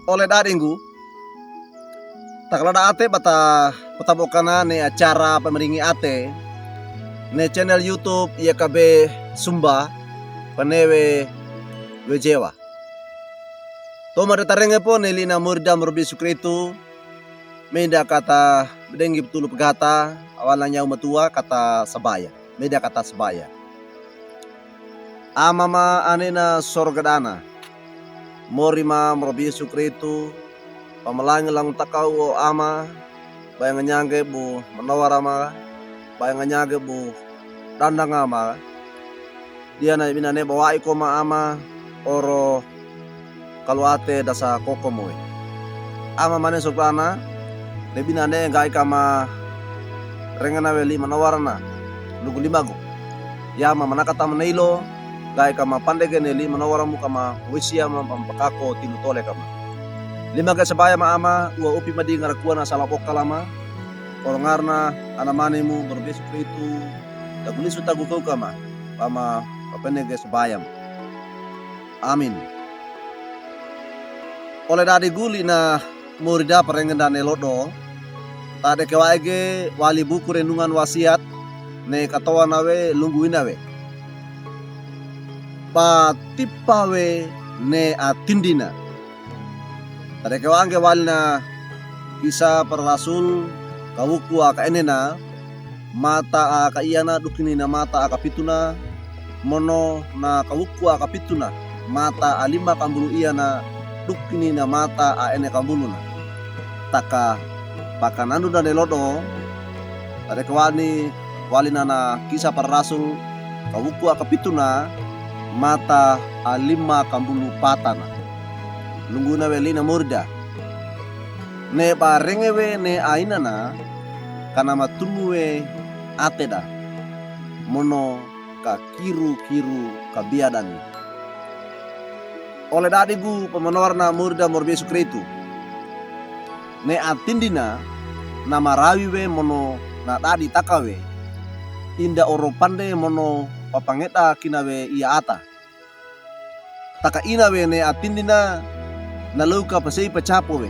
oleh daringgu takalada ate bata patabokana ne acara pemeringi ate ne channel YouTube YKB Sumba panewe wejewa. Toma tarenge po nelina murda murbi sukritu meda kata bedengi betul pegata awalnya umatua kata sabaya meda kata sabaya. Amama anena sorgadana morima murbi sukritu pamalangi lang takau o ama bayang nyange bu menawarama bayang nyange bu dandang ama dia na binane bawa iko ma ama oro kalau ate dasa koko moe ama mane soprana le binane gai kama rengana weli menawarana lugu limago ya ma manakata menailo gai kama pandege neli menawaramu kama wisia ma pampakako tilu tole kama lima ka sabaya maama ua upi madi ngarakuana salapok kalama orongarna anamanemu berbesok itu dagulisu tagu kau kama pama papenege sabayam amin oleh dadi guli na murida perengen dan elodo tade kewaege wali buku renungan wasiat ne katawa nawe lungguin nawe pa tipawe ne atindina tade kewange walna kisah para rasul kawuku aka enena mata aka iyana dukini na mata aka pituna mono na kawuku aka pituna mata alima kambulu iyana dukini na mata a ene kambulu na taka pakanandu dan elodo tade kewani walina na kisah para rasul kawuku aka pituna mata alima kambulu patana lungguna welina murda ne barengewe ne ainana kana matunuwe ateda mono ka kiru ka biadani oleh dadigu pemenowarna murda morbe sukretu ne atindina nama rawiwe mono na dadi takawe inda oro pande mono papangeta kinawe ia ata taka inawe ne atindina naluka pasei pacapo we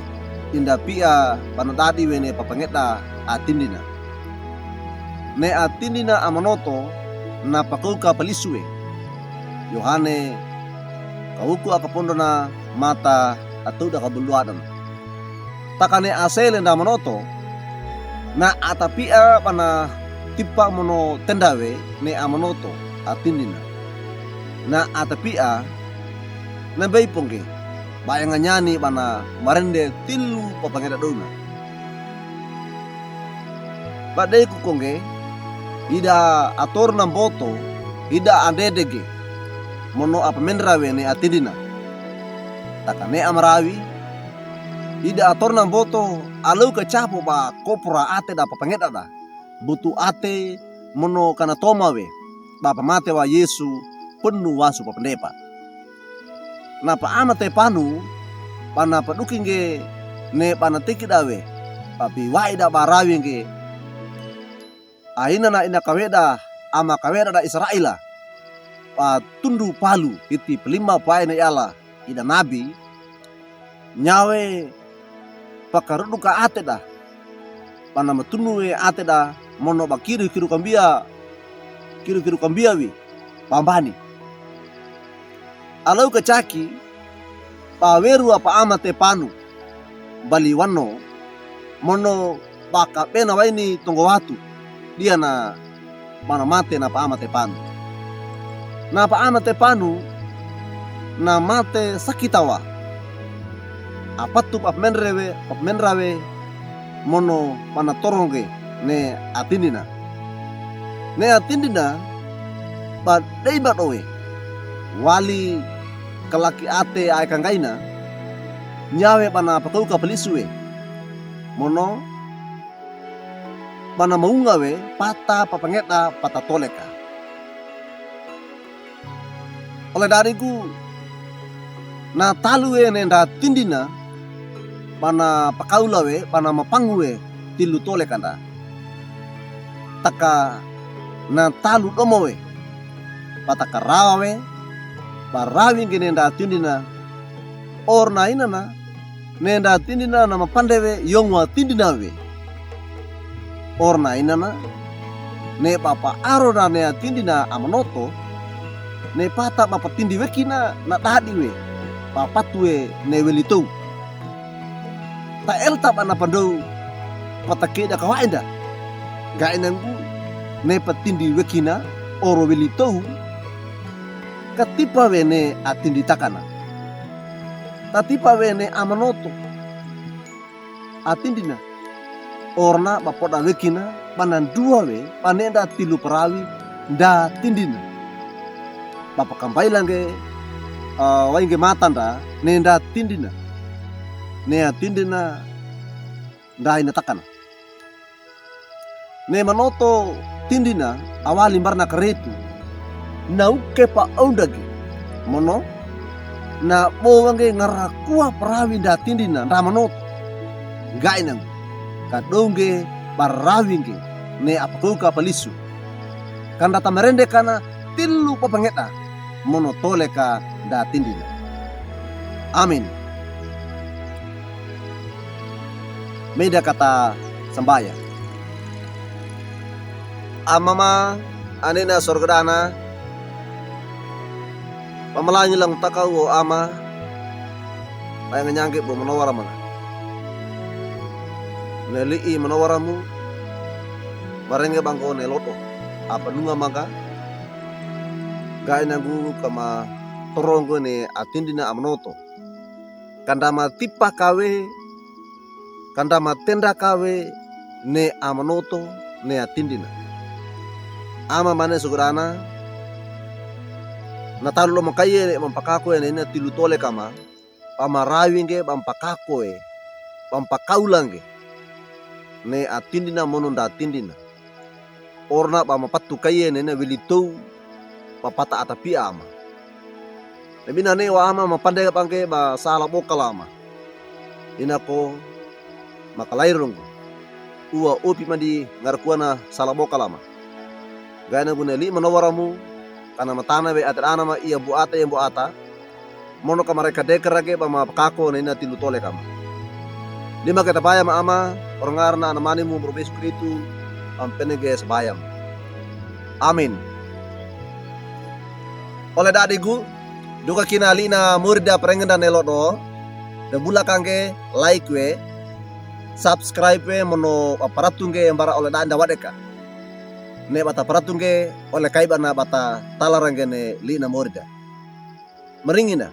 inda pia panatadi we ne papangeta atindina ne atindina amanoto na pakuka palisue Yohane kauku akapondo na mata atau da kabuluadan takane asele nda manoto na atapia pana tipa mono tendawe ne amanoto atindina na atapia na beipongge bayang nyani bana marende tilu papangeda dona badai ku kongge ida ator namboto ida andedege mono apa menrawe ne atidina takane amarawi ida ator namboto alu kecapo ba kopra ate da papangeda da butu ate mono kana tomawe bapa mate wa Yesu penuh wasu papendepa napa amate panu pana padukinge ne pana tikidawe tapi waida barawinge aina na ina kaweda ama kaweda da Israela pa tundu palu iti pelima pae na yala ida nabi nyawe pakaruduka ate da pana matunue ate da mono bakiru kiru kambia wi pambani alau kecaki paweru apa amate panu bali wano mono baka pena waini tonggo watu dia na mana mate na pa amate panu na pa amate panu na mate sakitawa apatu pap menrawe mono mana toronge ne atindina ba dei owe wali kelaki ate ay kangkaina nyawe pana pakau ka pelisue mono pana maungawe pata papangeta pata toleka oleh dariku na talue nenda tindina pana pakaulawe pana mapangue tilu toleka nda taka na talu domowe pataka rawawe barawi gene nda tindina orna inana nenda tindina nama pandewe yongwa tindinawe. Orna inana ne papa arora ne tindina amanoto ne pata papa tindi wekina na tadiwe papa tuwe ne welito. Ta elta ana pandou patakeda kawaida ga enanggu ne patindi wekina oro welito katipa wene atindi takana tatipa wene amanoto atindina orna bapoda wekina panan dua we panenda tilu perawi nda tindina bapa kampai langge wainge matanda nenda tindina nea tindina nda ina takana ne manoto tindina awali barna keretu nauke pa ondage mono na bowange ngarakua perawi nda tindina nda manoto gainang kadonge parawinge ne apakuka palisu kanda tamerende kana tilu papangeta mono toleka nda tindina. Amin. Meda kata sambaya amama anena sorgadana pamalanyi lang takaw o ama ay nganyangke po manawara mana neli manawara mo marenga bangko neloto apa nunga maka gaya nagu kama torongo ne atindina amnoto kandama tipa kawe kandama tenda kawe ne amnoto ne atindina ama mane sugurana natalu lo makaye mampakako ene na tilu tole kama pamarawinge pampakakoe pampakaulange ne atindina mononda atindina orna pamapatu kaye ene na wilito papata atapi ama lebina ne wa ama mapandai pangke ba sala bokalama inako makalairung uwa opi mandi ngarkuana sala bokalama gana guneli manawaramu kana matana be atrana ma iya buata yang buata mono ka mereka dekerage ba mapakako na ina tilu tole kama lima kata bayam ama orangarna namani mu berbes kritu ampenege sebayam. Amin. Oleh dadigu duka kinali na murda prengenda nelodo da bula kangke like we subscribe we mono aparatunge embara oleh da anda wadeka ne bata paratunge oleh kaibana bata talarangene lina morida meringina